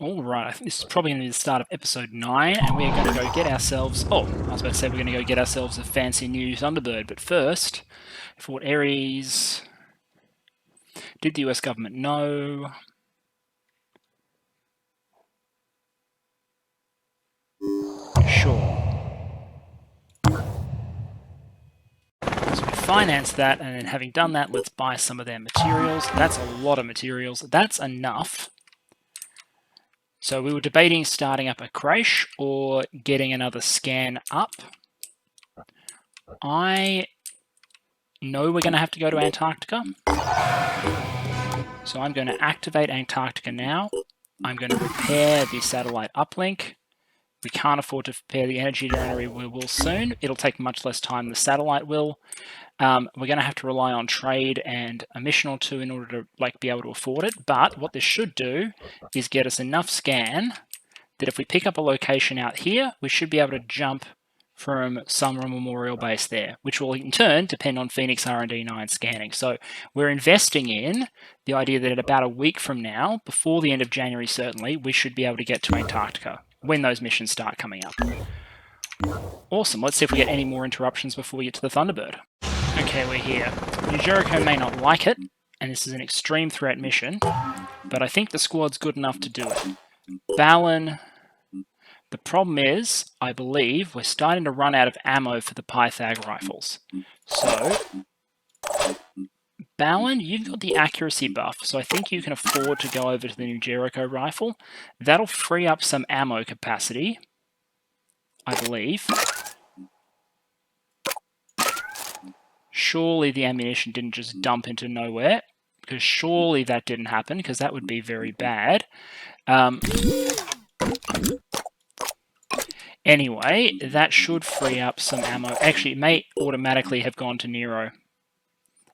Alright, I think this is probably going to be the start of episode 9, and we're going to go get ourselves... Oh, I was about to say we're going to go get ourselves a fancy new Thunderbird, but first, Fort Ares... Did the US government know? Sure. So we finance that, and then having done that, let's buy some of their materials. That's a lot of materials. That's enough. So we were debating starting up a creche or getting another scan up. I know we're going to have to go to Antarctica. So I'm going to activate Antarctica now. I'm going to repair the satellite uplink. We can't afford to repair the energy generator. We will soon. It'll take much less time than the satellite will. We're going to have to rely on trade and a mission or two in order to be able to afford it. But what this should do is get us enough scan that if we pick up a location out here, we should be able to jump from Summer Memorial Base there, which will in turn depend on Phoenix R&D 9 scanning. So we're investing in the idea that at about a week from now, before the end of January certainly, we should be able to get to Antarctica when those missions start coming up. Awesome, let's see if we get any more interruptions before we get to the Thunderbird. Okay, we're here. New Jericho may not like it, and this is an extreme threat mission, but I think the squad's good enough to do it. Balin, the problem is, I believe, we're starting to run out of ammo for the Pythag rifles. So, Balin, you've got the accuracy buff, so I think you can afford to go over to the New Jericho rifle. That'll free up some ammo capacity, I believe. Surely the ammunition didn't just dump into nowhere, because surely that didn't happen, because that would be very bad. Anyway, that should free up some ammo. Actually, it may automatically have gone to Nero.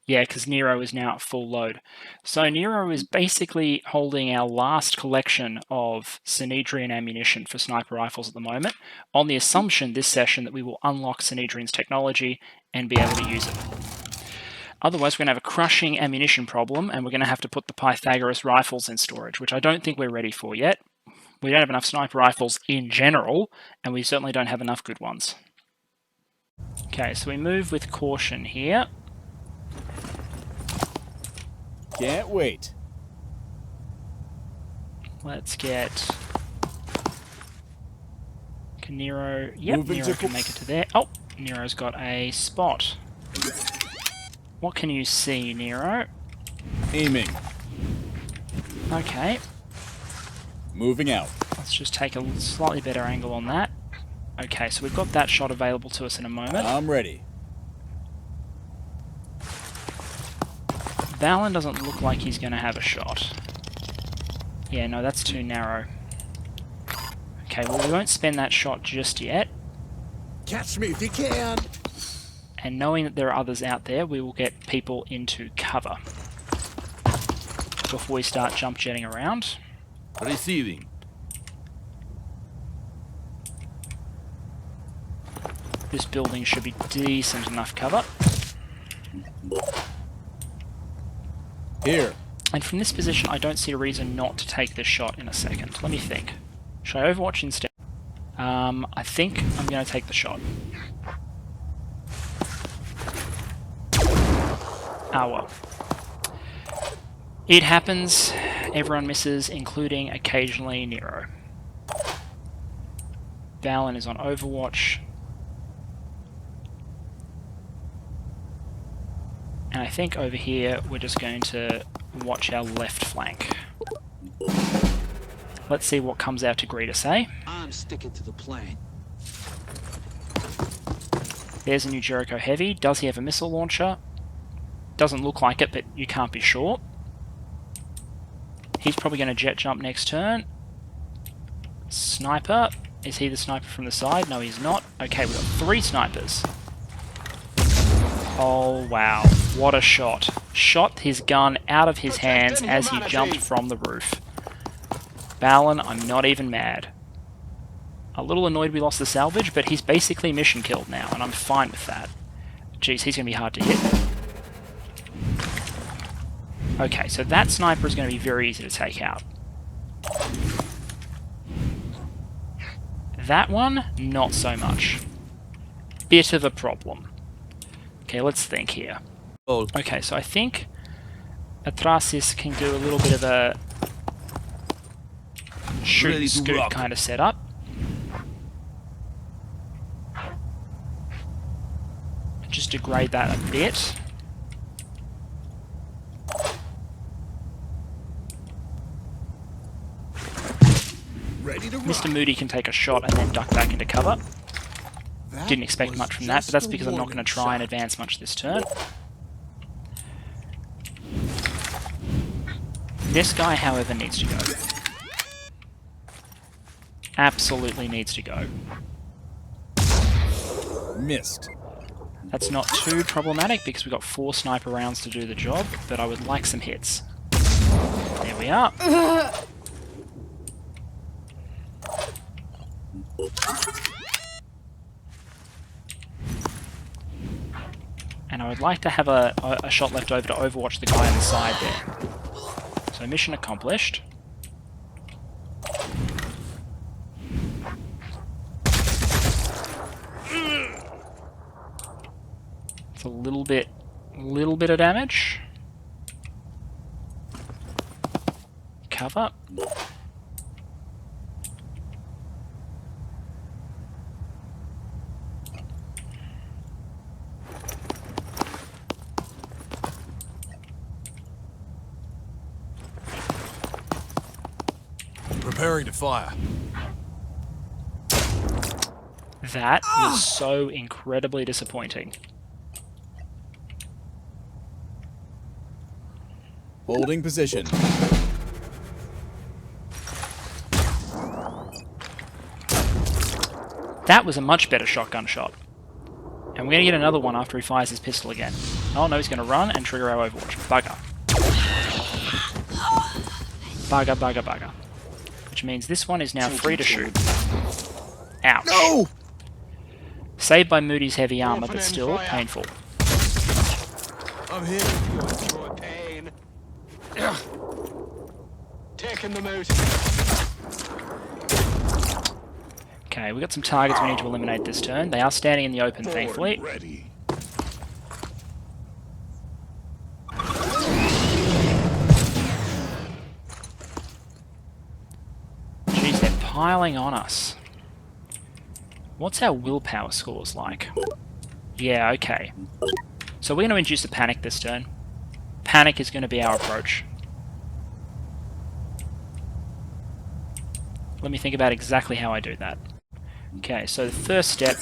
Yeah, because Nero is now at full load. So Nero is basically holding our last collection of Synedrion ammunition for sniper rifles at the moment, on the assumption this session that we will unlock Synedrion's technology and be able to use it. Otherwise, we're going to have a crushing ammunition problem, and we're going to have to put the Pythagoras rifles in storage, which I don't think we're ready for yet. We don't have enough sniper rifles in general, and we certainly don't have enough good ones. Okay, so we move with caution here. Can't wait. Let's get... Can Nero... Yep, Nero can make it to there. Oh, Nero's got a spot. What can you see, Nero? Aiming. Okay. Moving out. Let's just take a slightly better angle on that. Okay, so we've got that shot available to us in a moment. I'm ready. Balin doesn't look like he's going to have a shot. Yeah, no, that's too narrow. Okay, well, we won't spend that shot just yet. Catch me if you can. And knowing that there are others out there, we will get people into cover before we start jump jetting around. Receiving. This building should be decent enough cover. Here. And from this position, I don't see a reason not to take this shot in a second. Let me think. Should I overwatch instead? I think I'm going to take the shot. Ah, well. It happens. Everyone misses, including occasionally Nero. Balin is on Overwatch. And I think over here we're just going to watch our left flank. Let's see what comes out to greet us, eh? I'm sticking to the plan. There's a New Jericho Heavy. Does he have a missile launcher? Doesn't look like it, but you can't be sure. He's probably going to jet jump next turn. Sniper. Is he the sniper from the side? No, he's not. Okay, we've got 3 snipers. Oh, wow. What a shot. Shot his gun out of his hands as he jumped from the roof. Balin, I'm not even mad. A little annoyed we lost the salvage, but he's basically mission killed now, and I'm fine with that. Jeez, he's going to be hard to hit. Okay, so that sniper is going to be very easy to take out. That one, not so much. Bit of a problem. Okay, let's think here. Oh. Okay, so I think Atrasis can do a little bit of a shoot and scoot kind of setup. Just degrade that a bit. Ready to Mr. Moody can take a shot and then duck back into cover. Didn't expect much from that, but that's because I'm not going to try and advance much this turn. This guy, however, needs to go. Absolutely needs to go. Missed. That's not too problematic because we've got 4 sniper rounds to do the job, but I would like some hits. There we are. And I would like to have a shot left over to overwatch the guy on the side there. So mission accomplished. It's a little bit of damage. Cover. Preparing to fire. That was so incredibly disappointing. Holding position. That was a much better shotgun shot. And we're going to get another one after he fires his pistol again. Oh no, he's going to run and trigger our overwatch. Bugger. Bugger, bugger, bugger. Which means this one is now free to shoot. Ouch. No! Saved by Moody's heavy armor, but still painful. I'm here. Your pain. Taking them out. Okay, we've got some targets we need to eliminate this turn. They are standing in the open, thankfully. Ready. Jeez, they're piling on us. What's our willpower scores like? Yeah, okay. So we're going to induce a panic this turn. Panic is going to be our approach. Let me think about exactly how I do that. Okay, so the first step,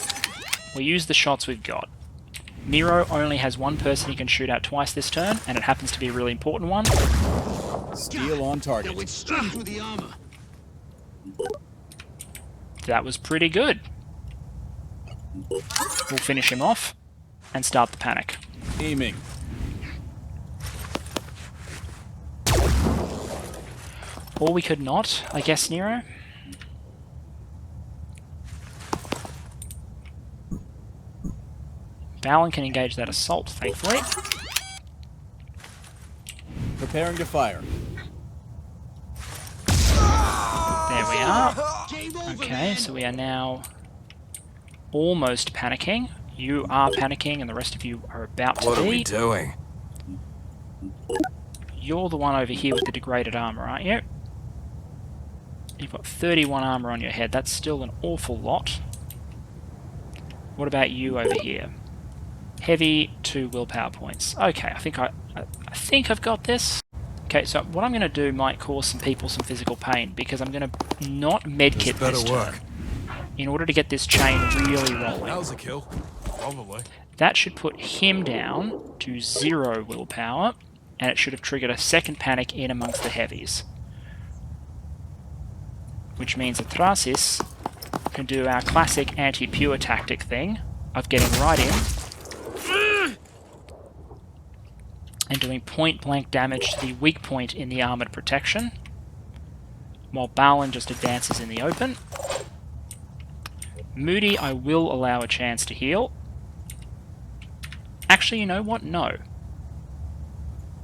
we use the shots we've got. Nero only has one person he can shoot at twice this turn, and it happens to be a really important one. Steel on That target. went straight through the armor. That was pretty good. We'll finish him off and start the panic. Aiming. Or we could not, I guess, Nero. Balin can engage that assault, thankfully. Preparing to fire. There we are. Game over, Okay, man. so we are now almost panicking. You are panicking, and the rest of you are about to What are be. we doing? You're the one over here with the degraded armor, aren't you? You've got 31 armor on your head. That's still an awful lot. What about you over here? Heavy, 2 willpower points. Okay, I think I've got this. Okay, so what I'm going to do might cause some people some physical pain because I'm going to not medkit this turn in order to get this chain really rolling. That was a kill. Probably. That should put him down to 0 willpower, and it should have triggered a second panic in amongst the heavies. Which means that Thrasis can do our classic anti-pure tactic thing of getting right in and doing point-blank damage to the weak point in the armoured protection, while Balin just advances in the open. Moody, I will allow a chance to heal. Actually, you know what? No.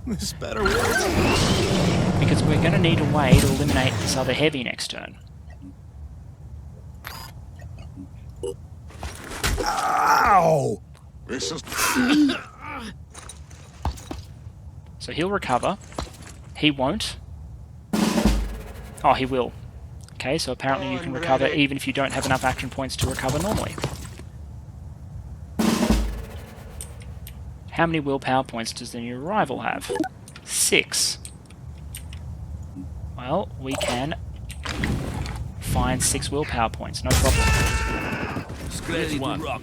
This better work. Because we're going to need a way to eliminate this other heavy next turn. Ow! This is So he'll recover. He won't. Oh, he will. Okay, so apparently you can recover even if you don't have enough action points to recover normally. How many willpower points does the new arrival have? 6. Well, we can find 6 willpower points, no problem. Scratch one. Rock.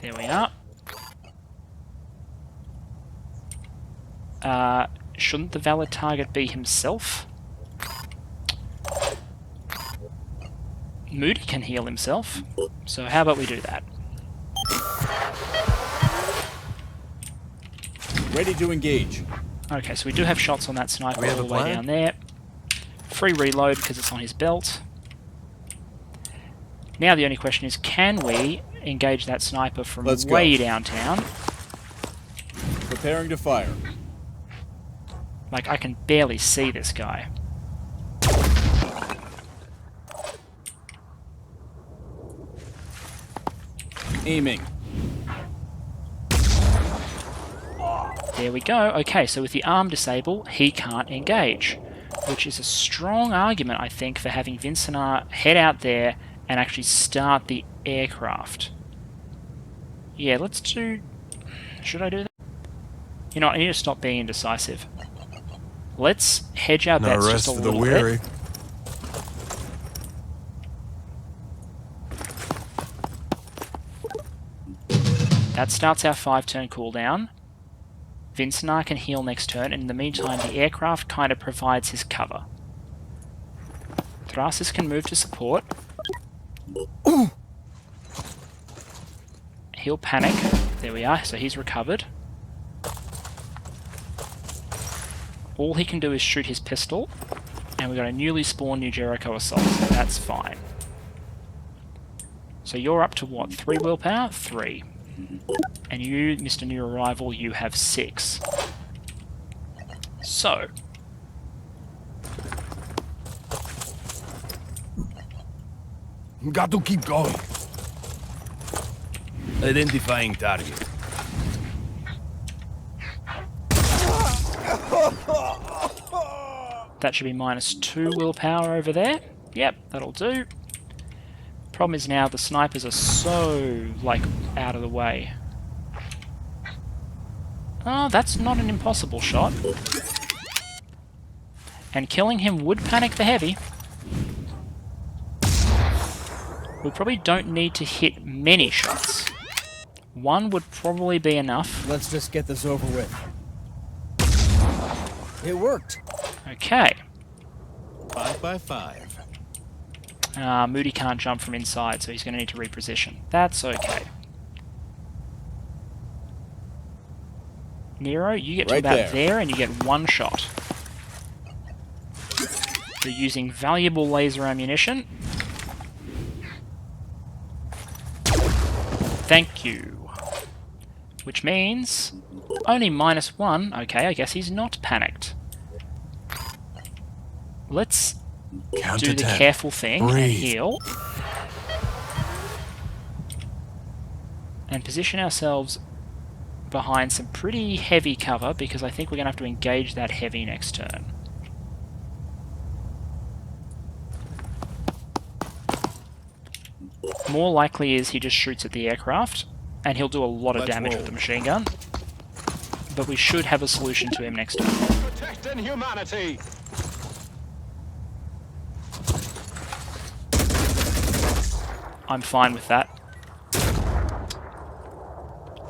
There we are. Shouldn't the valid target be himself? Moody can heal himself, so how about we do that? Ready to engage. Okay, so we do have shots on that sniper We all have the a way plan? down there. Free reload because it's on his belt. Now the only question is, can we engage that sniper from Let's go. way downtown? Preparing to fire. Like, I can barely see this guy. Aiming. There we go. Okay, so with the arm disable, he can't engage, which is a strong argument, I think, for having Vincenar head out there and actually start the aircraft. Yeah, let's do... Should I do that? You know what, I need to stop being indecisive. Let's hedge our No bets rest just a for the little weary. bit. That starts our 5-turn cooldown. Vincenar can heal next turn, and in the meantime the aircraft kind of provides his cover. Thrasis can move to support. He'll panic. There we are, so he's recovered. All he can do is shoot his pistol, and we've got a newly spawned New Jericho Assault, so that's fine. So you're up to what, 3 willpower? 3. And you, Mr. New Arrival, you have 6. So, Got to keep going. Identifying target. that should be -2 willpower over there. Yep, that'll do. Problem is now the snipers are so, like, out of the way. Oh, that's not an impossible shot. And killing him would panic the heavy. We probably don't need to hit many shots. 1 would probably be enough. Let's just get this over with. It worked. Okay. 5 by 5. Moody can't jump from inside, so he's going to need to reposition. That's okay. Nero, you get to Right about there. there and you get 1 shot. You're using valuable laser ammunition. Thank you. Which means only -1. Okay, I guess he's not panicked. Let's Count do to the 10. careful thing and Breathe. heal. And position ourselves behind some pretty heavy cover, because I think we're going to have to engage that heavy next turn. More likely is he just shoots at the aircraft, and he'll do a lot of Let's damage roll. with the machine gun. But we should have a solution to him next turn. protecting humanity. I'm fine with that.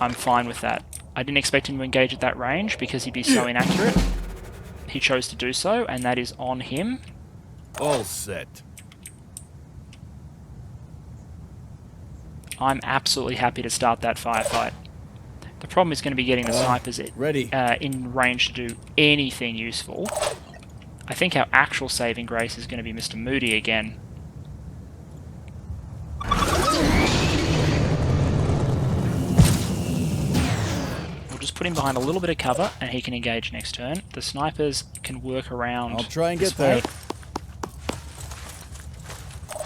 I'm fine with that. I didn't expect him to engage at that range because he'd be so inaccurate. He chose to do so, and that is on him. All set. I'm absolutely happy to start that firefight. The problem is going to be getting the snipers Ready. in range to do anything useful. I think our actual saving grace is going to be Mr. Moody again. We'll just put him behind a little bit of cover, and he can engage next turn. The snipers can work around. I'll try and this get there. way.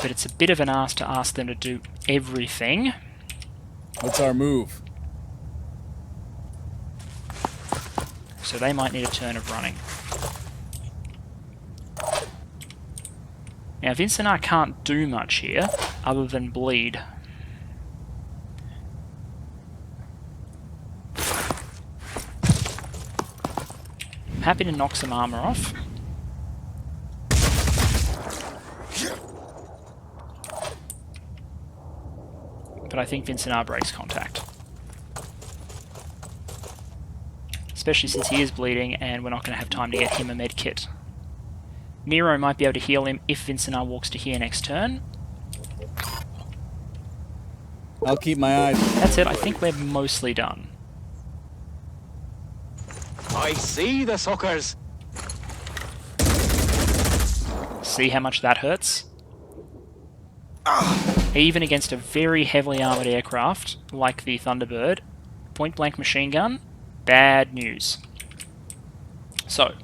But it's a bit of an ask to ask them to do everything. What's our move? So they might need a turn of running. Now, Vincinar can't do much here, other than bleed. Happy to knock some armor off. But I think Vincinar breaks contact. Especially since he is bleeding and we're not going to have time to get him a med kit. Nero might be able to heal him if Vincinar walks to here next turn. I'll keep my eyes. That's it, I think we're mostly done. I see the suckers. See how much that hurts? Even against a very heavily armoured aircraft like the Thunderbird, point-blank machine gun, bad news. So,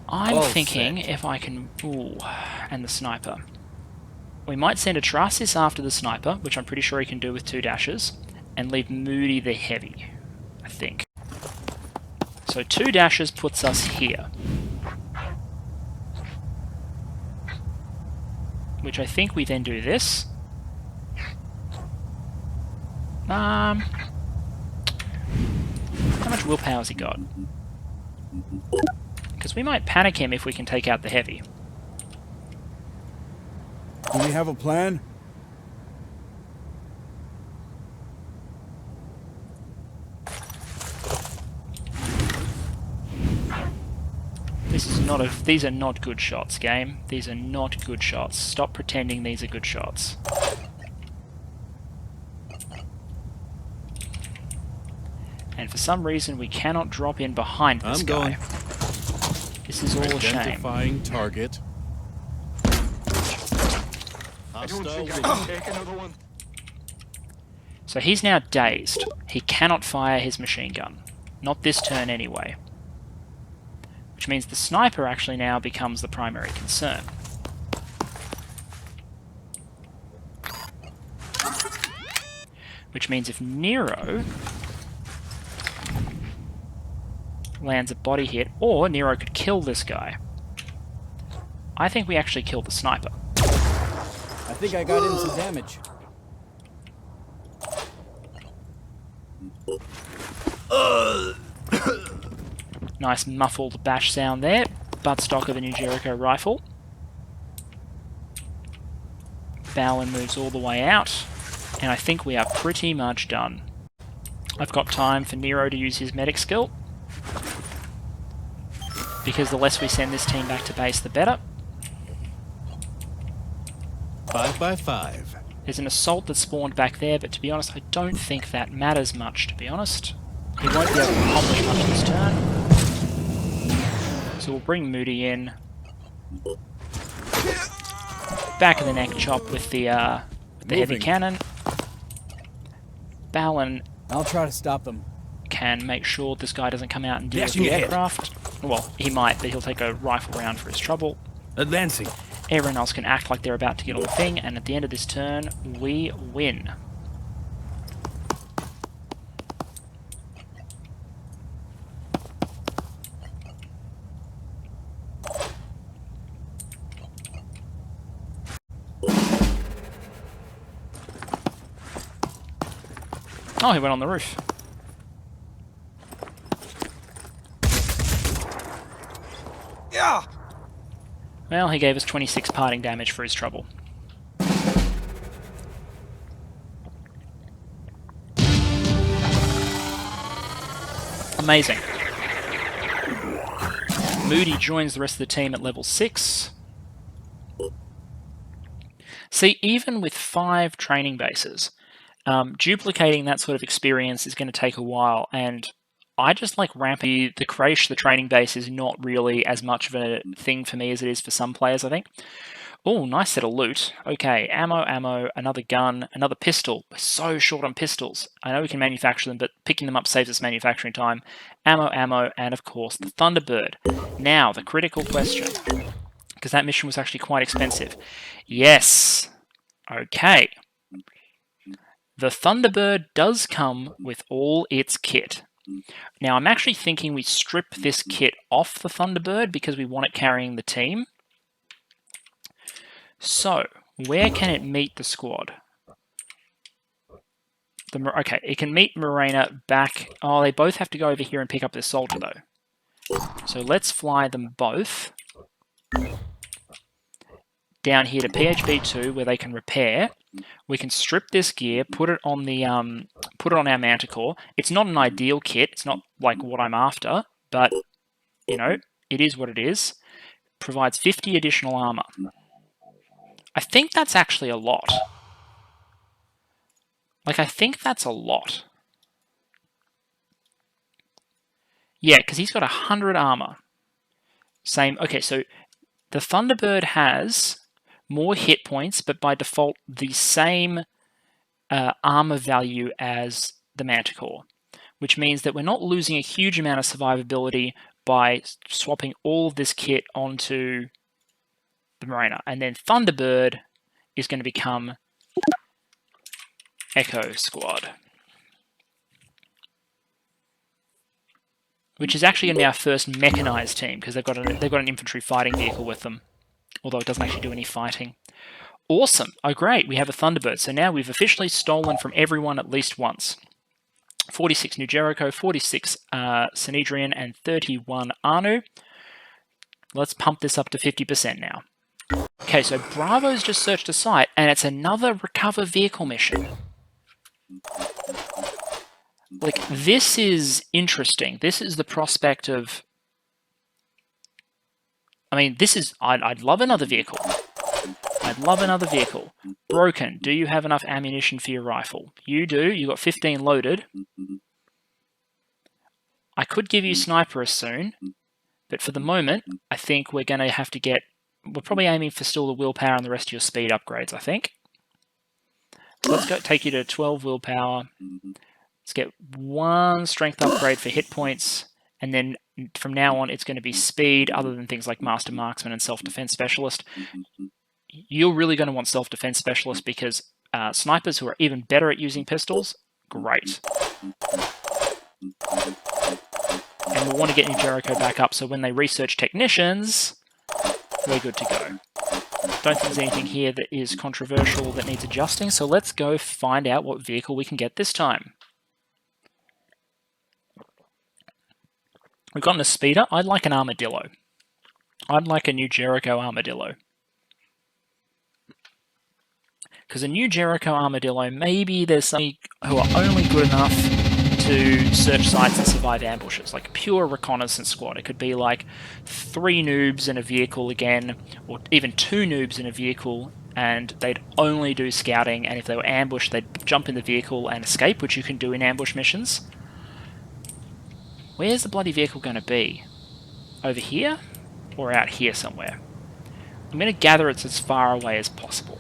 I'm thinking if I can... Ooh, and the sniper. We might send a Trasis after the sniper, which I'm pretty sure he can do with 2 dashes, and leave Moody the heavy, I think. So 2 dashes puts us here. Which I think we then do this. How much willpower has he got? Because we might panic him if we can take out the heavy. Do we have a plan? These are not good shots, game. These are not good shots. Stop pretending these are good shots. And for some reason we cannot drop in behind this guy. This is all a shame. Identifying target. I don't think I can take another one. So he's now dazed. He cannot fire his machine gun. Not this turn anyway. Which means the sniper actually now becomes the primary concern. Which means if Nero lands a body hit, or Nero could kill this guy, I think we actually kill the sniper. I think I got in some damage. Nice muffled bash sound there. Buttstock of a new Jericho rifle. Bowen moves all the way out. And I think we are pretty much done. I've got time for Nero to use his medic skill. Because the less we send this team back to base, the better. 5 by 5. There's an assault that spawned back there, but to be honest, I don't think that matters much, to be honest. He won't be able to accomplish much this turn. So we'll bring Moody in. Back of the neck chop with the heavy cannon. Bowen I'll try to stop them. can make sure this guy doesn't come out and deal with Dashing the ahead. aircraft. Well, he might, but he'll take a rifle round for his trouble. Advancing. Everyone else can act like they're about to get on the thing, and at the end of this turn, we win. Oh, he went on the roof. Yeah. Well, he gave us 26 parting damage for his trouble. Amazing. Moody joins the rest of the team at level 6. See, even with 5 training bases, duplicating that sort of experience is going to take a while, and I just like ramping. The creche, the training base, is not really as much of a thing for me as it is for some players, I think. Oh, nice set of loot. Okay, ammo, another gun, another pistol. We're so short on pistols. I know we can manufacture them, but picking them up saves us manufacturing time. Ammo, and of course the Thunderbird. Now, the critical question, because that mission was actually quite expensive. Yes. Okay. The Thunderbird does come with all its kit. Now, I'm actually thinking we strip this kit off the Thunderbird because we want it carrying the team. So, where can it meet the squad? Okay, it can meet Morena back... Oh, they both have to go over here and pick up their soldier, though. So let's fly them both down here to PHB2, where they can repair. We can strip this gear, put it on our Manticore. It's not an ideal kit. It's not like what I'm after, but you know, it is what it is. Provides 50 additional armor. I think that's actually a lot. Like, I think that's a lot. Yeah, because he's got 100 armor. Same. Okay, so the Thunderbird has more hit points, but by default the same armor value as the Manticore, which means that we're not losing a huge amount of survivability by swapping all of this kit onto the Morena. And then Thunderbird is going to become Echo Squad, which is actually going to be our first mechanized team because they've got an infantry fighting vehicle with them, although it doesn't actually do any fighting. Awesome. Oh, great. We have a Thunderbird. So now we've officially stolen from everyone at least once. 46 New Jericho, 46 Synedrion, and 31 Anu. Let's pump this up to 50% now. Okay, so Bravo's just searched a site, and it's another recover vehicle mission. Like, this is interesting. This is the prospect of... I mean, this is... I'd love another vehicle. I'd love another vehicle. Broken. Do you have enough ammunition for your rifle? You do. You got 15 loaded. I could give you sniper as soon, but for the moment, I think we're going to have to get... We're probably aiming for still the willpower and the rest of your speed upgrades, I think. So let's go take you to 12 willpower. Let's get 1 strength upgrade for hit points, and then from now on it's going to be speed, other than things like Master Marksman and Self-Defense Specialist. You're really going to want Self-Defense Specialist because snipers who are even better at using pistols, great. And we'll want to get New Jericho back up so when they research technicians, we're good to go. Don't think there's anything here that is controversial that needs adjusting, so let's go find out what vehicle we can get this time. We've gotten a speeder. I'd like an armadillo. I'd like a New Jericho armadillo. Because a New Jericho armadillo, maybe there's some who are only good enough to search sites and survive ambushes, like a pure reconnaissance squad. It could be like 3 noobs in a vehicle again, or even 2 noobs in a vehicle, and they'd only do scouting, and if they were ambushed, they'd jump in the vehicle and escape, which you can do in ambush missions. Where's the bloody vehicle going to be? Over here? Or out here somewhere? I'm going to gather it's as far away as possible.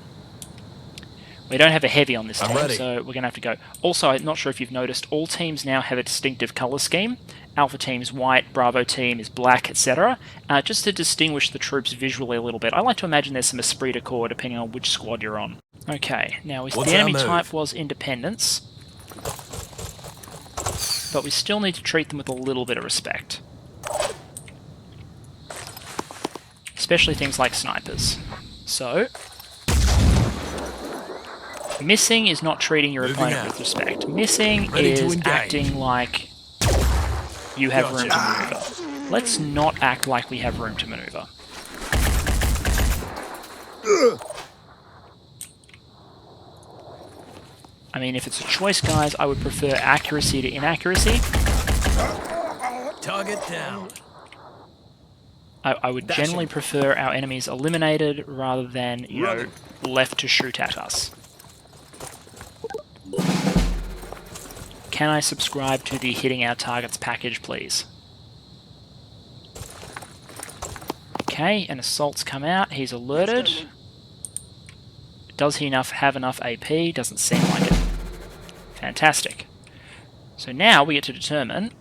We don't have a heavy on this team, so we're going to have to go. Also, I'm not sure if you've noticed, all teams now have a distinctive colour scheme. Alpha team's white, Bravo team is black, etc. Just to distinguish the troops visually a little bit. I like to imagine there's some esprit de corps depending on which squad you're on. Okay, now the enemy type was Independence, but we still need to treat them with a little bit of respect. Especially things like snipers. So... Missing is not treating your opponent with respect. Missing is acting like you have room to maneuver. Let's not act like we have room to maneuver. I mean, if it's a choice, guys, I would prefer accuracy to inaccuracy. Target down. I would generally prefer our enemies eliminated rather than, you know, left to shoot at us. Can I subscribe to the Hitting Our Targets package, please? Okay, an assault's come out. He's alerted. Does he have enough AP? Doesn't seem like it. Fantastic. So now we get to determine,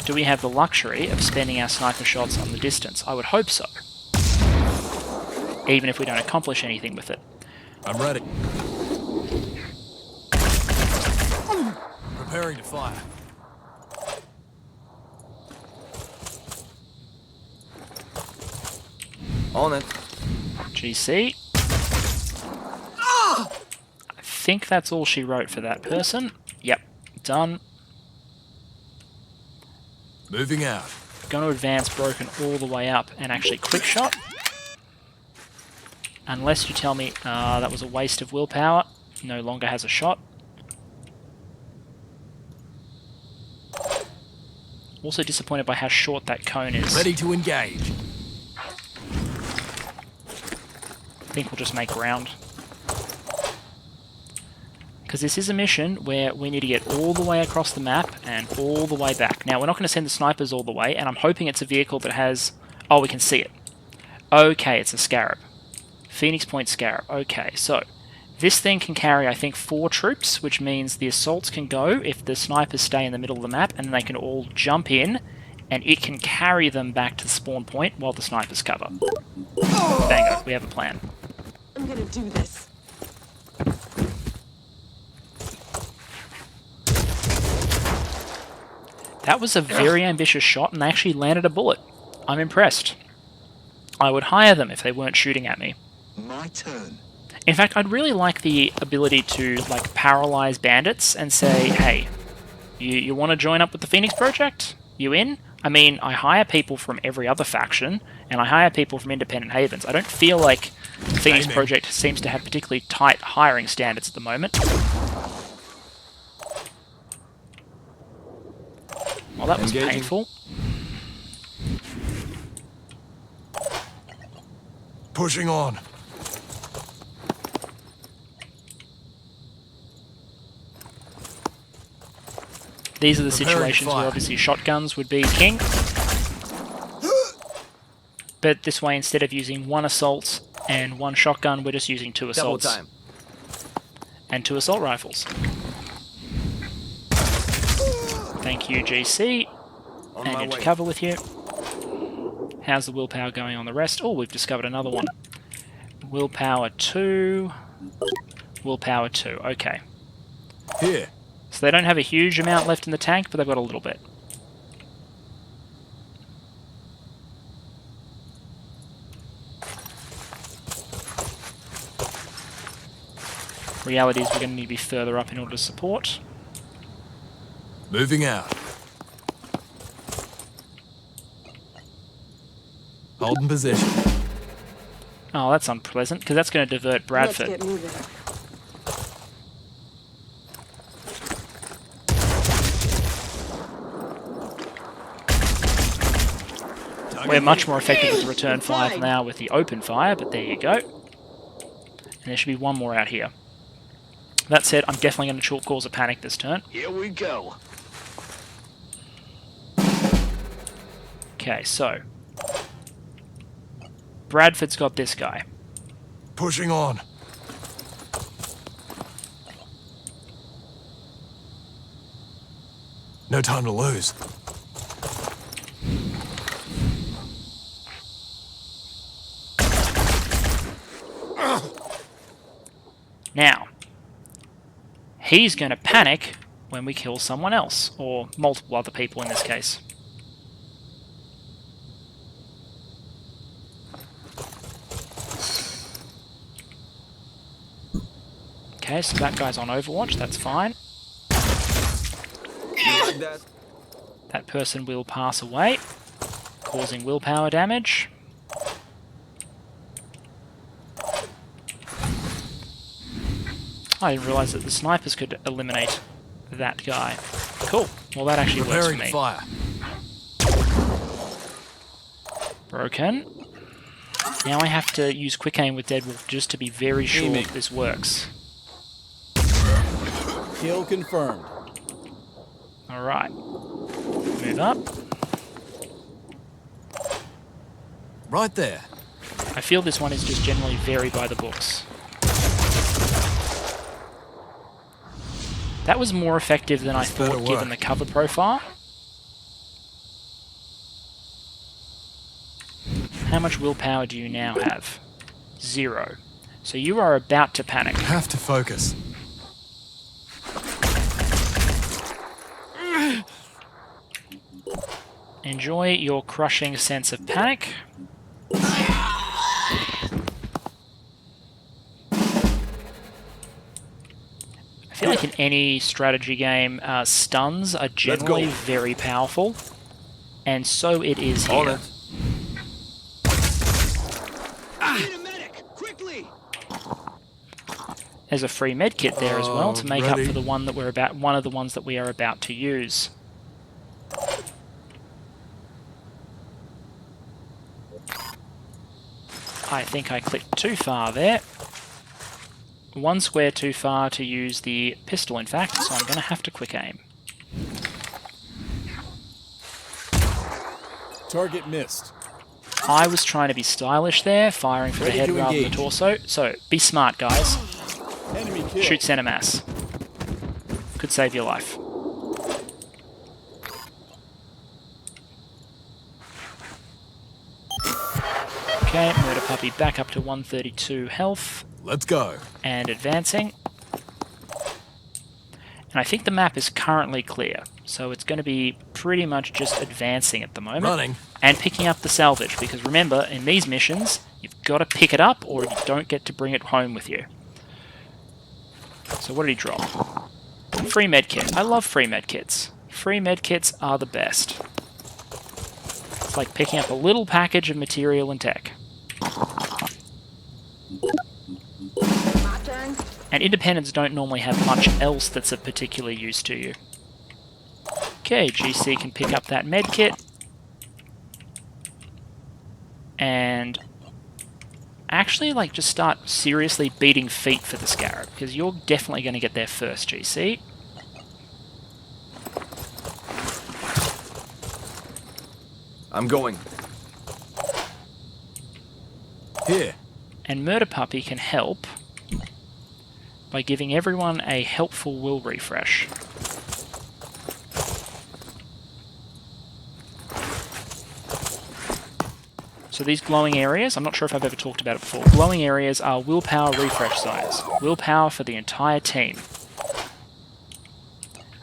do we have the luxury of spending our sniper shots on the distance? I would hope so. Even if we don't accomplish anything with it. I'm ready. Preparing to fire. On it. GC. I think that's all she wrote for that person. Yep, done. Moving out. Going to advance broken all the way up and actually quick shot. Unless you tell me that was a waste of willpower. No longer has a shot. Also disappointed by how short that cone is. Ready to engage. I think we'll just make ground. Because this is a mission where we need to get all the way across the map and all the way back. Now, we're not going to send the snipers all the way, and I'm hoping it's a vehicle that has... Oh, we can see it. Okay, it's a Scarab. Phoenix Point Scarab. Okay, so this thing can carry, I think, 4 troops, which means the assaults can go if the snipers stay in the middle of the map, and then they can all jump in, and it can carry them back to the spawn point while the snipers cover. Bingo, we have a plan. I'm gonna do this. That was a very ambitious shot, and they actually landed a bullet. I'm impressed. I would hire them if they weren't shooting at me. My turn. In fact, I'd really like the ability to, like, paralyze bandits and say, hey, you want to join up with the Phoenix Project? You in? I mean, I hire people from every other faction, and I hire people from independent havens. I don't feel like the Phoenix Project seems to have particularly tight hiring standards at the moment. Well, that was painful. Pushing on. These are the situations where obviously shotguns would be king. But this way, instead of using 1 assault and 1 shotgun, we're just using 2 assaults. Double time. And 2 assault rifles. Thank you, GC. And into cover with you. How's the willpower going on the rest? Oh, we've discovered another one. Willpower 2. Willpower 2. Okay. Here. So they don't have a huge amount left in the tank, but they've got a little bit. Reality is we're going to need to be further up in order to support. Moving out. Holding position. Oh, that's unpleasant, because that's going to divert Bradford. Let's get moving. We're much more effective with the return fire now with the open fire, but there you go. And there should be one more out here. That said, I'm definitely going to cause a panic this turn. Here we go. Okay, so Bradford's got this guy. Pushing on. No time to lose. Now, he's going to panic when we kill someone else, or multiple other people in this case. Okay, so that guy's on Overwatch, that's fine. You like that? That person will pass away, causing willpower damage. I didn't realise that the snipers could eliminate that guy. Cool. Well, that actually works for me. Fire. Broken. Now I have to use quick aim with Deadwolf just to be very sure that this works. Kill confirmed. Alright. Move up. Right there. I feel this one is just generally very by the books. That was more effective than I thought, better given work. the cover profile. How much willpower do you now have? 0. So you are about to panic. Have to focus. Enjoy your crushing sense of panic. I feel like in any strategy game, stuns are generally very powerful, and so it is On here. it. Need a medic! Quickly! There's a free med kit there as well to make up ready. for the one that one of the ones that we are about to use. I think I clicked too far there. 1 square too far to use the pistol, in fact, so I'm going to have to quick aim. Target missed. I was trying to be stylish there, firing for the Ready head to rather than the engage. torso. So, be smart, guys. Enemy kill. Shoot center mass. Could save your life. Okay, Murder Puppy back up to 132 health Let's go. and advancing. And I think the map is currently clear, so it's going to be pretty much just advancing at the moment. Running. And picking up the salvage, because remember, in these missions, you've got to pick it up or you don't get to bring it home with you. So what did he drop? Free medkit. I love free medkits. Free medkits are the best. It's like picking up a little package of material and tech. My turn. And independents don't normally have much else that's of particular use to you. Okay, GC can pick up that medkit. And actually, like, just start seriously beating feet for the Scarab, because you're definitely going to get there first, GC. I'm going. Here. And Murder Puppy can help by giving everyone a helpful will refresh. So these glowing areas, I'm not sure if I've ever talked about it before, glowing areas are willpower refresh zones. Willpower for the entire team.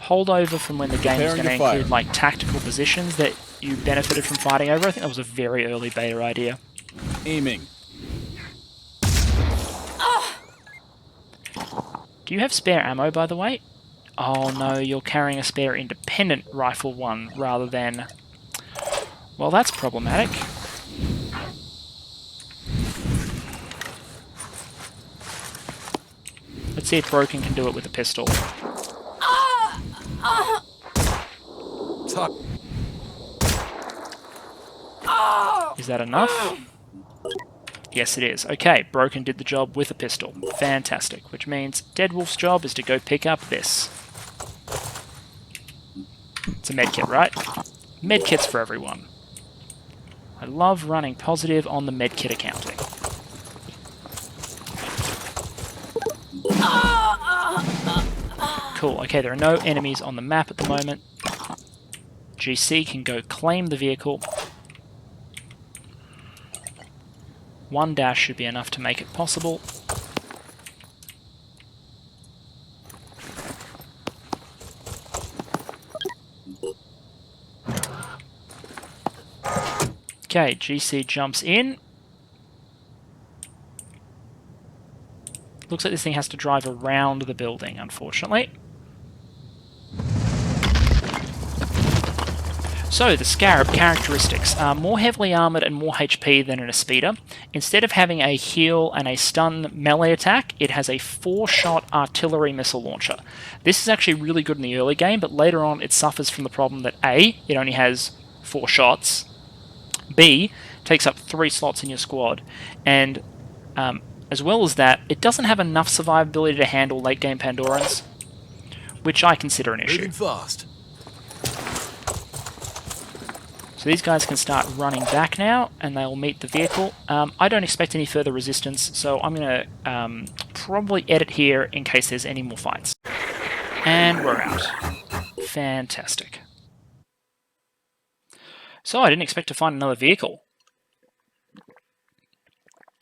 Holdover from when the game was Preparing going to to fire. include like tactical positions that you benefited from fighting over. I think that was a very early beta idea. Aiming. Do you have spare ammo, by the way? Oh no, you're carrying a spare independent rifle one rather than... Well, that's problematic. Let's see if Broken can do it with a pistol. Tuck. Is that enough? Yes, it is. Okay, Broken did the job with a pistol. Fantastic. Which means Deadwolf's job is to go pick up this. It's a medkit, right? Medkits for everyone. I love running positive on the medkit accounting. Cool. Okay, there are no enemies on the map at the moment. GC can go claim the vehicle. 1 dash should be enough to make it possible. Okay, GC jumps in. Looks like this thing has to drive around the building, unfortunately. So, the Scarab characteristics are more heavily armoured and more HP than in a speeder. Instead of having a heal and a stun melee attack, it has a 4-shot artillery missile launcher. This is actually really good in the early game, but later on it suffers from the problem that A, it only has 4 shots, B, takes up 3 slots in your squad, and as well as that, it doesn't have enough survivability to handle late game Pandorans, which I consider an issue. Moving fast. So these guys can start running back now, and they'll meet the vehicle. I don't expect any further resistance, so I'm going to probably edit here in case there's any more fights. And we're out. Fantastic. So I didn't expect to find another vehicle.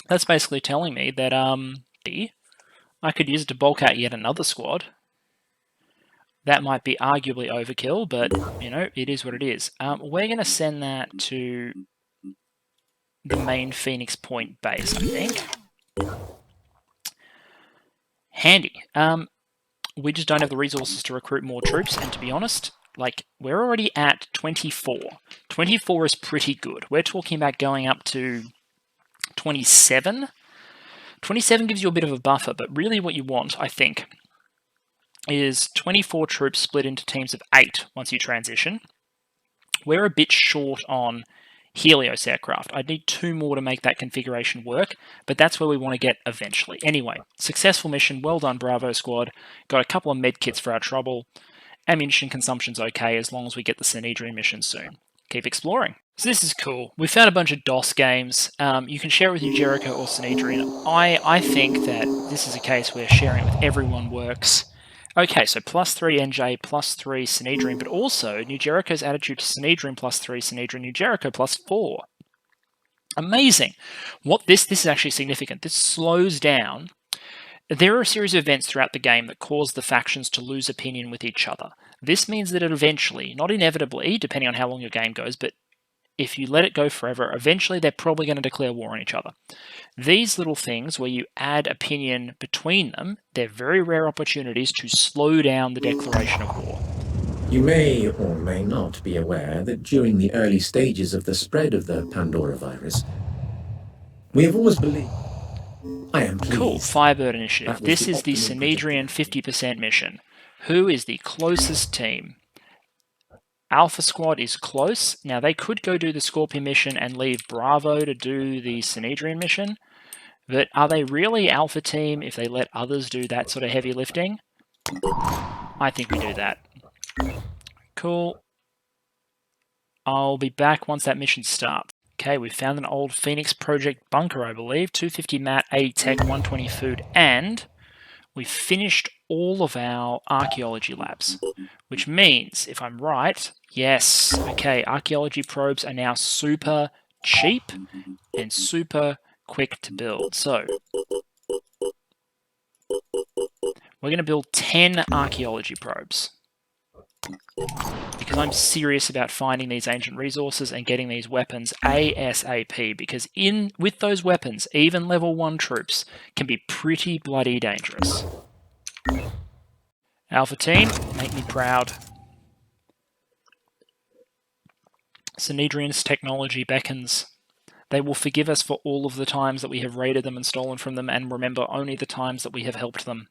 That's basically telling me that I could use it to bulk out yet another squad. That might be arguably overkill, but, you know, it is what it is. We're going to send that to the main Phoenix Point base, I think. Handy. We just don't have the resources to recruit more troops, and to be honest, like, we're already at 24. 24 is pretty good. We're talking about going up to 27. 27 gives you a bit of a buffer, but really what you want, I think, is 24 troops split into teams of 8 once you transition. We're a bit short on Helios aircraft. I'd need 2 more to make that configuration work, but that's where we want to get eventually. Anyway, successful mission, well done Bravo squad. Got a couple of med kits for our trouble. Ammunition consumption's okay as long as we get the Synedrion mission soon. Keep exploring. So this is cool. We found a bunch of DOS games. You can share it with your Jericho or Synedrion. I think that this is a case where sharing it with everyone works. Okay, so +3 NJ, +3 Synedrion, but also New Jericho's attitude to Synedrion +3, Synedrion, New Jericho +4. Amazing. This is actually significant. This slows down. There are a series of events throughout the game that cause the factions to lose opinion with each other. This means that it eventually, not inevitably, depending on how long your game goes, but if you let it go forever, eventually they're probably going to declare war on each other. These little things where you add opinion between them, they're very rare opportunities to slow down the declaration of war. You may or may not be aware that during the early stages of the spread of the Pandora virus, we have always believed... I am pleased. Cool, Firebird Initiative. This is the Synedrion 50% mission. Who is the closest team? Alpha Squad is close. Now, they could go do the Scorpion mission and leave Bravo to do the Synedrion mission, but are they really Alpha Team if they let others do that sort of heavy lifting? I think we do that. Cool. I'll be back once that mission starts. Okay, we found an old Phoenix Project bunker, I believe. 250 mat, 80 tech, 120 food, and we finished all of our archaeology labs, which means, if I'm right, yes, okay, archaeology probes are now super cheap and super quick to build. So, we're going to build 10 archaeology probes, because I'm serious about finding these ancient resources and getting these weapons ASAP, because with those weapons, even level 1 troops can be pretty bloody dangerous. Alpha Team, make me proud. Synedrion's technology beckons. They will forgive us for all of the times that we have raided them and stolen from them, and remember only the times that we have helped them,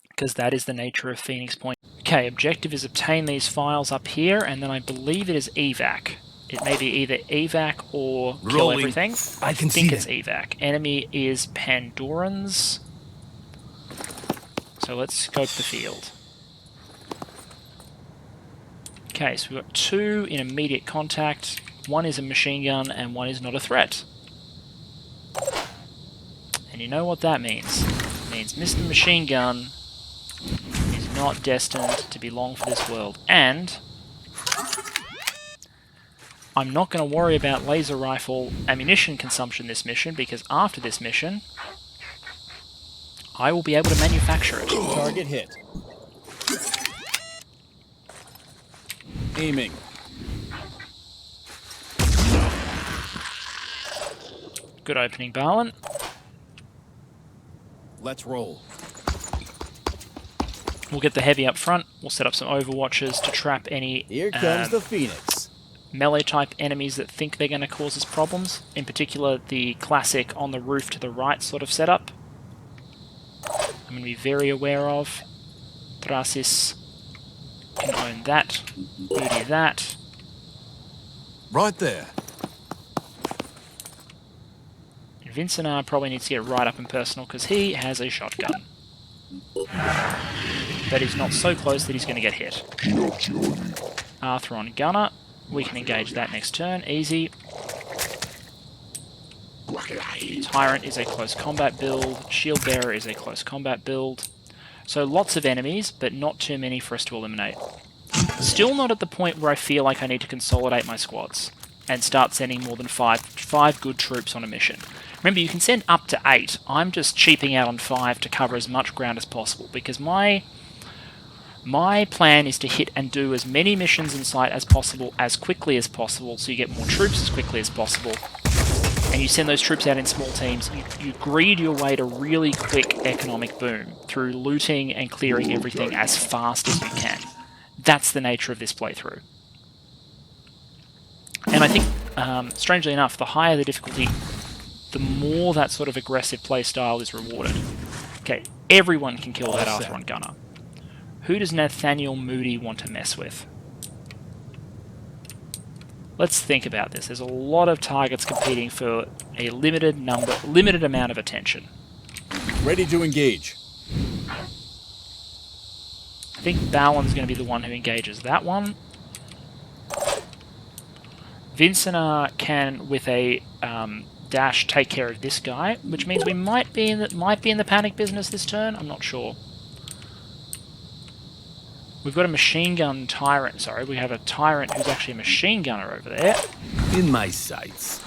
because that is the nature of Phoenix Point. Okay, objective is obtain these files up here, and then I believe it is evac. It may be either evac or kill everything. I think it's evac. Enemy is Pandorans. So let's scope the field. Okay, so we've got 2 in immediate contact. 1 is a machine gun, and 1 is not a threat. And you know what that means. It means Mr. Machine Gun is not destined to be long for this world. And I'm not going to worry about laser rifle ammunition consumption this mission, because after this mission, I will be able to manufacture it. Target hit. Aiming. Good opening, Barlin. Let's roll. We'll get the heavy up front. We'll set up some overwatches to trap any Here comes the Phoenix. melee type enemies that think they're going to cause us problems. In particular, the classic on the roof to the right sort of setup. I'm going to be very aware of. Thrasis can own that. Booty that. Right there. And Vincinar probably needs to get right up and personal because he has a shotgun. But he's not so close that he's going to get hit. Arthur on gunner. We can engage that next turn, easy. Tyrant is a close combat build. Shield Bearer is a close combat build. So lots of enemies, but not too many for us to eliminate. Still not at the point where I feel like I need to consolidate my squads and start sending more than five good troops on a mission. Remember, you can send up to 8. I'm just cheaping out on 5 to cover as much ground as possible, because my plan is to hit and do as many missions in sight as possible as quickly as possible, so you get more troops as quickly as possible. And you send those troops out in small teams. You greed your way to really quick economic boom through looting and clearing everything as fast as you can. That's the nature of this playthrough. And I think, strangely enough, the higher the difficulty, the more that sort of aggressive playstyle is rewarded. Okay, everyone can kill that Arthron gunner. Who does Nathaniel Moody want to mess with? Let's think about this. There's a lot of targets competing for a limited amount of attention. Ready to engage. I think Balin's going to be the one who engages that one. Vincent can, with a dash, take care of this guy, which means we might be in the panic business this turn. I'm not sure. We've got a machine gun tyrant. Sorry, we have a tyrant who's actually a machine gunner over there. In my sights.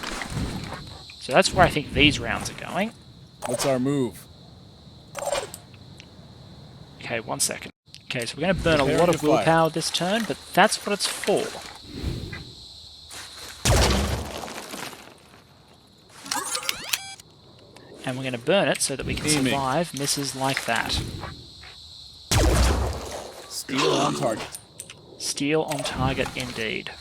So that's where I think these rounds are going. What's our move? Okay, 1 second. Okay, so we're going to burn a Prepare lot to of willpower this turn, but that's what it's for. And we're going to burn it so that we can survive misses like that. Steel on target. Steel on target indeed.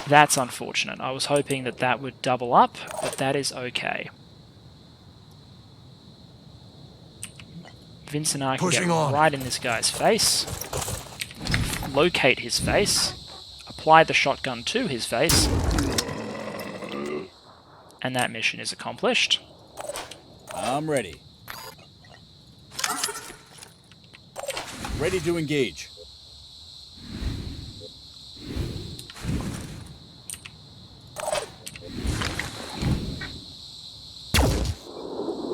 That's unfortunate. I was hoping that that would double up, but that is okay. Vincent and I can get right in this guy's face, locate his face, apply the shotgun to his face, and that mission is accomplished. I'm ready. Ready to engage.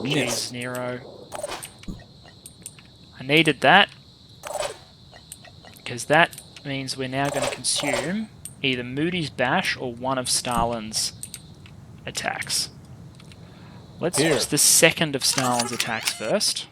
Jeez, Nero. I needed that, because that means we're now going to consume either Moody's Bash or one of Stalin's attacks. Let's use the second of Stalin's attacks first.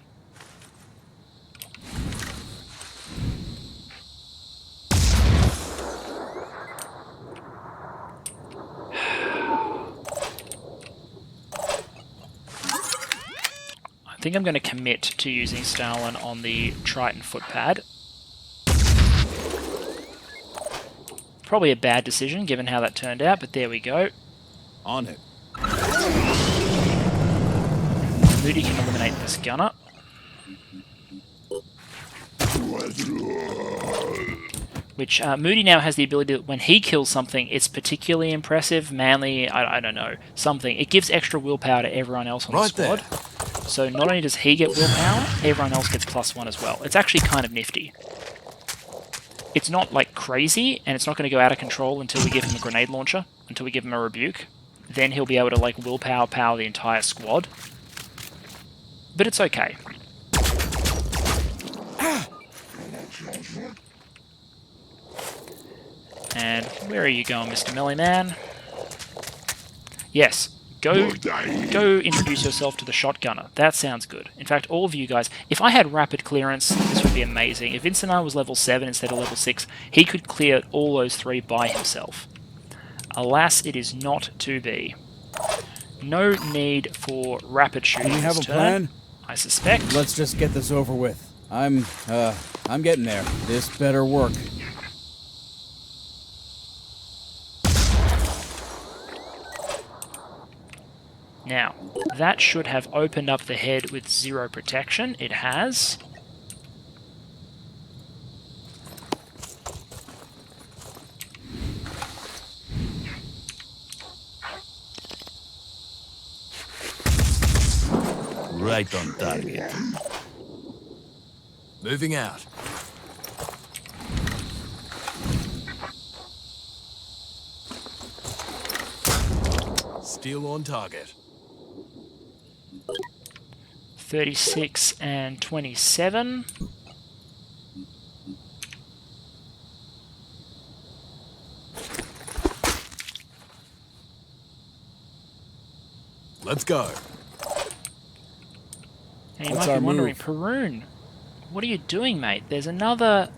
I think I'm going to commit to using Stalin on the Triton footpad. Probably a bad decision given how that turned out, but there we go. On it. Moody can eliminate this gunner. Which Moody now has the ability that when he kills something, it's particularly impressive, manly, I don't know, something. It gives extra willpower to everyone else on the squad. There. So not only does he get willpower, everyone else gets +1 as well. It's actually kind of nifty. It's not like crazy, and it's not going to go out of control until we give him a grenade launcher, until we give him a rebuke. Then he'll be able to like willpower power the entire squad. But it's okay. And where are you going, Mr. Melly Man? Yes, go introduce yourself to the shotgunner. That sounds good. In fact, all of you guys, if I had rapid clearance, this would be amazing. If Vincent was level 7 instead of level 6, he could clear all those 3 by himself. Alas, it is not to be. No need for rapid shooting. Do we have this a turn, plan? I suspect. Let's just get this over with. I'm getting there. This better work. Now, that should have opened up the head with 0 protection. It has. Right on target. Moving out. Still on target. 36 and 27. Let's go. And you What's might our be wondering, move? Perun, what are you doing, mate? There's another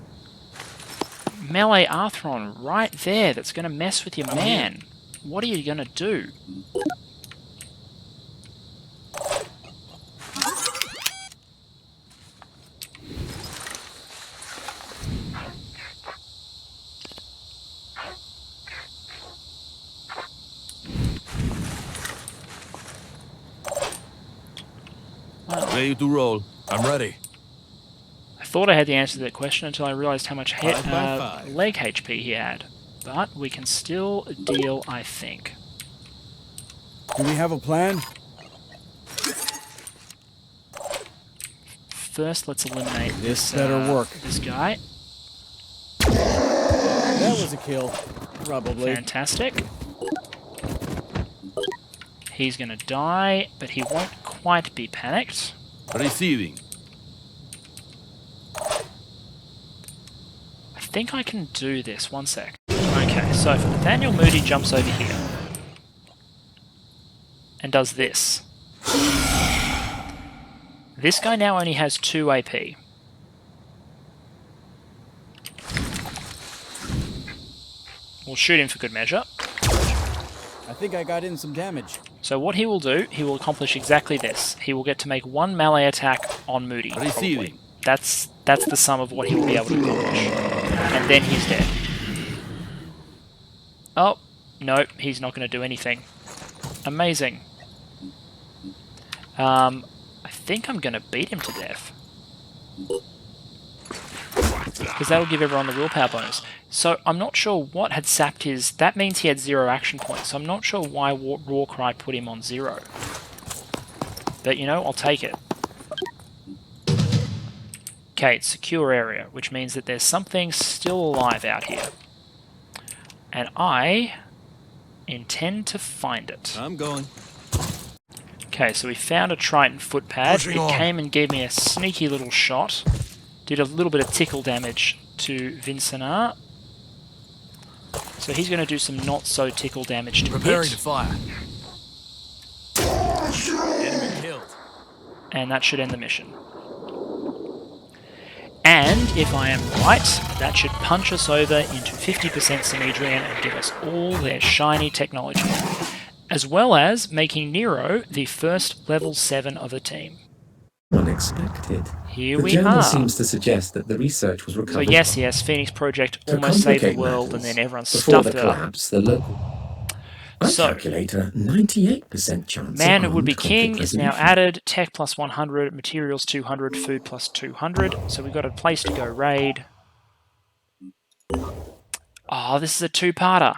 melee Arthron right there that's going to mess with your man. What are you going to do? Ready to roll. I'm ready. I thought I had the answer to that question until I realised how much 5 by 5. leg HP he had. But we can still deal, I think. Do we have a plan? First, let's eliminate This better work. this guy. That was a kill. Probably. Fantastic. He's going to die, but he won't quite be panicked. Receiving. I think I can do this. One sec. Okay, so if Nathaniel Moody jumps over here and does this, this guy now only has 2 AP. We'll shoot him for good measure. I think I got in some damage. So what he will do, he will accomplish exactly this. He will get to make 1 melee attack on Moody. Probably. Receiving. That's the sum of what he will be able to accomplish. And then he's dead. Oh, no, he's not going to do anything. Amazing. I think I'm going to beat him to death. Because that'll give everyone the willpower bonus. So I'm not sure what had sapped his... That means he had 0 action points. So I'm not sure why Warcry put him on 0. But, you know, I'll take it. Okay, it's secure area, which means that there's something still alive out here. And I intend to find it. I'm going. Okay, so we found a Triton footpad. Pushing It on. came and gave me a sneaky little shot. Did a little bit of tickle damage to Vincenar. So he's going to do some not-so-tickle damage to Preparing to it. fire. Enemy killed. And that should end the mission. And, if I am right, that should punch us over into 50% Synedrion and give us all their shiny technology. As well as making Nero the first level 7 of the team. Unexpected. Here The we journal are. seems to suggest that the research was So recovered. yes, Phoenix Project To almost saved the complicate world and matters, then everyone before stuffed the it up. collapse, the local... I So, calculate a 98% chance Man of Who Would Be armed King conflict is now resolution. added, tech plus 100, materials 200, food plus 200. So we've got a place to go raid. Oh, this is a 2-parter.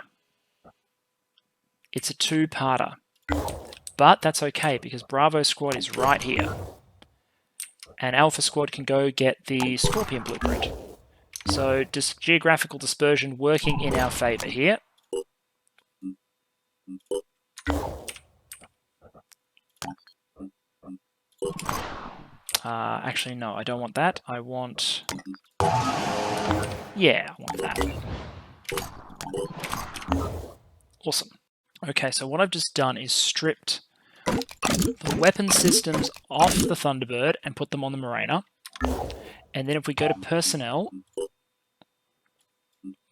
It's a 2-parter. But that's okay, because Bravo Squad is right here. And Alpha Squad can go get the Scorpion Blueprint. So, just geographical dispersion working in our favour here. Actually, no, I don't want that. I want... Yeah, I want that. Awesome. Okay, so what I've just done is stripped the weapon systems off the Thunderbird and put them on the Mariner. And then if we go to personnel,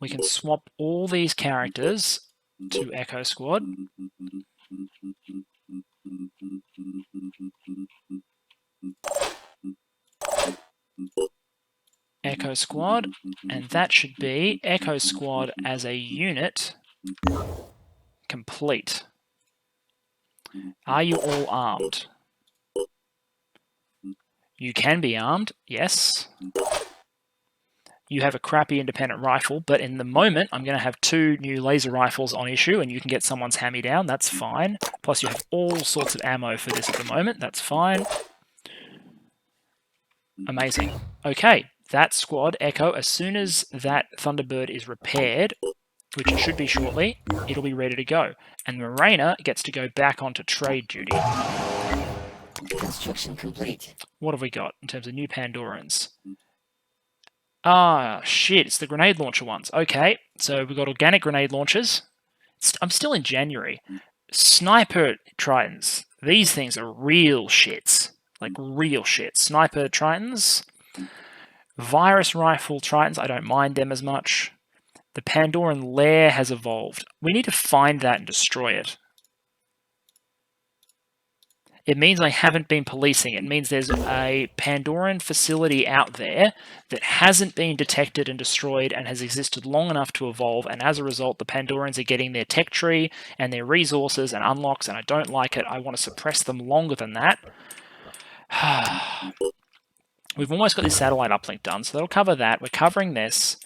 we can swap all these characters to Echo Squad. Echo Squad, and that should be Echo Squad as a unit complete. Are you all armed? You can be armed, yes. You have a crappy independent rifle, but in the moment I'm going to have 2 new laser rifles on issue and you can get someone's hand-me-down, that's fine. Plus you have all sorts of ammo for this at the moment, that's fine. Amazing. Okay, that squad, Echo, as soon as that Thunderbird is repaired, which it should be shortly, it'll be ready to go. And Morena gets to go back onto trade duty. Construction complete. What have we got in terms of new Pandorans? Ah, shit, it's the grenade launcher ones. Okay, so we've got organic grenade launchers. I'm still in January. Sniper Tritons. These things are real shits. Like real shit. Sniper Tritons. Virus Rifle Tritons, I don't mind them as much. The Pandoran Lair has evolved. We need to find that and destroy it. It means I haven't been policing. It means there's a Pandoran facility out there that hasn't been detected and destroyed and has existed long enough to evolve, and as a result, the Pandorans are getting their tech tree and their resources and unlocks, and I don't like it. I want to suppress them longer than that. We've almost got this satellite uplink done, so that'll cover that. We're covering this.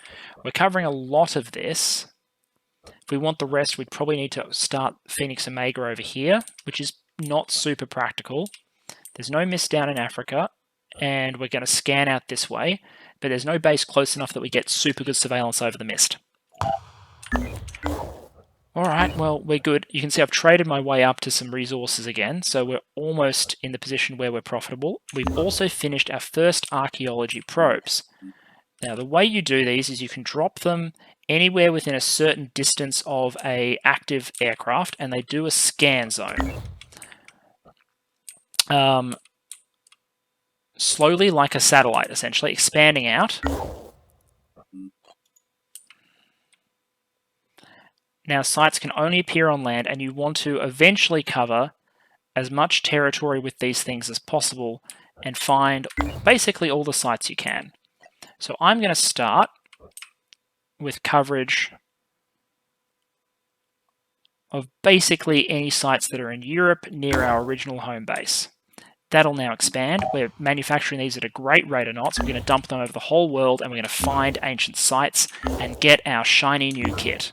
We're covering a lot of this. If we want the rest, we'd probably need to start Phoenix Omega over here, which is not super practical. There's no mist down in Africa, and we're going to scan out this way, but there's no base close enough that we get super good surveillance over the mist. Alright, well, we're good. You can see I've traded my way up to some resources again, so we're almost in the position where we're profitable. We've also finished our first archaeology probes. Now, the way you do these is you can drop them anywhere within a certain distance of an active aircraft, and they do a scan zone. Slowly, like a satellite, essentially, expanding out. Now, sites can only appear on land, and you want to eventually cover as much territory with these things as possible and find basically all the sites you can. So I'm going to start with coverage of basically any sites that are in Europe near our original home base. That'll now expand. We're manufacturing these at a great rate of knots. We're going to dump them over the whole world, and we're going to find ancient sites and get our shiny new kit.